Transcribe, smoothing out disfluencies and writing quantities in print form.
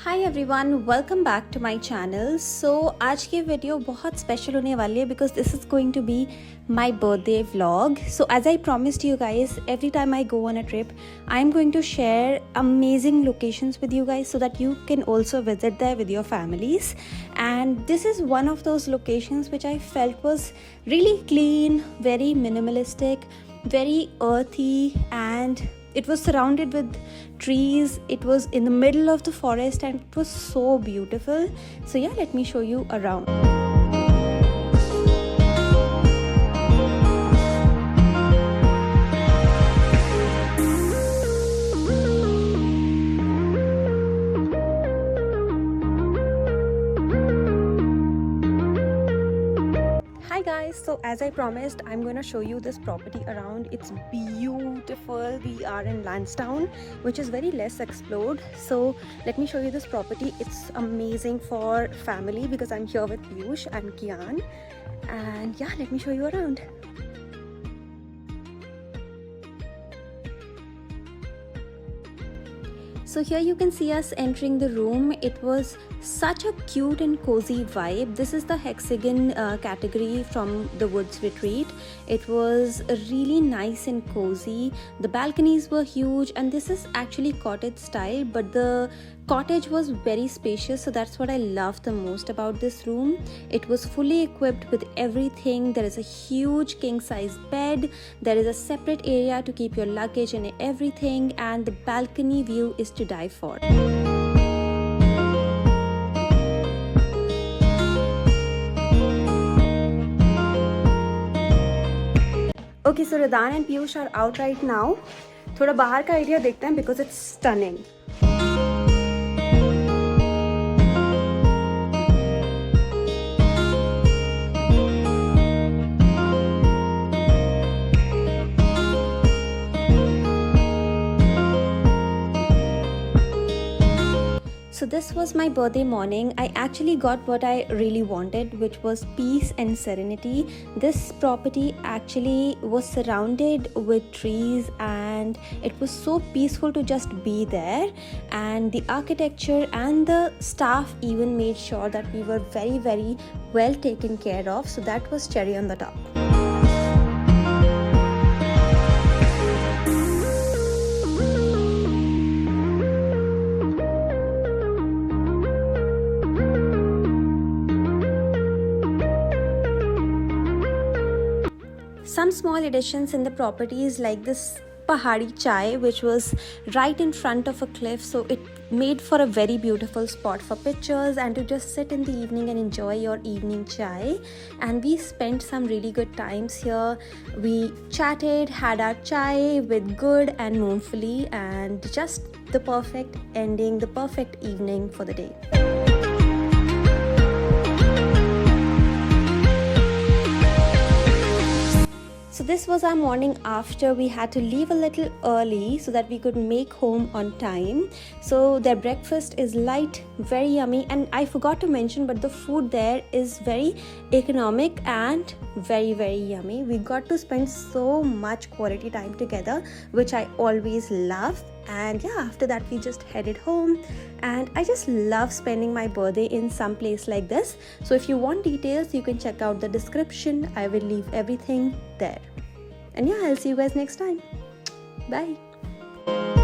Hi everyone, welcome back to my channel. So आज की video बहुत स्पेशल होने वाली है because this is going to be my birthday vlog. So as I promised you guys, every time I go on a trip I am going to share amazing locations with you guys so that you can also visit there with your families. And this is one of those locations which I felt was really clean, very minimalistic, very earthy, and it was surrounded with trees. It was in the middle of the forest and it was so beautiful. So yeah, let me show you around. Hi guys, so as I promised, I'm going to show you this property around. It's beautiful. We are in Lansdown, which is very less explored. So let me show you this property. It's amazing for family because I'm here with Piyush and Kian. And yeah, let me show you around. So here you can see us entering the room. It was such a cute and cozy vibe. This is the hexagon category from the Woods Retreat. It was really nice and cozy. The balconies were huge and this is actually cottage style, but the cottage was very spacious, so that's what I loved the most about this room. It was fully equipped with everything. There is a huge king size bed, there is a separate area to keep your luggage and everything, and the balcony view is to die for. Okay, so Ridan and Piyush are out right now. थोड़ा बाहर का area देखते हैं because it's stunning. So this was my birthday morning. I actually got what I really wanted, which was peace and serenity. This property actually was surrounded with trees and it was so peaceful to just be there. And the architecture and the staff even made sure that we were very, very well taken care of. So that was cherry on the top. Some small additions in the properties like this pahadi chai, which was right in front of a cliff, so it made for a very beautiful spot for pictures and to just sit in the evening and enjoy your evening chai. And we spent some really good times here. We chatted, had our chai with gur and moongfali, and just the perfect ending, the perfect evening for the day. So this was our morning after. We had to leave a little early so that we could make home on time. So their breakfast is light, very yummy, and I forgot to mention, but the food there is very economic and very, very yummy. We got to spend so much quality time together, which I always love. And yeah, after that we just headed home, and I just love spending my birthday in some place like this. So if you want details, you can check out the description. I will leave everything there. And yeah, I'll see you guys next time. Bye.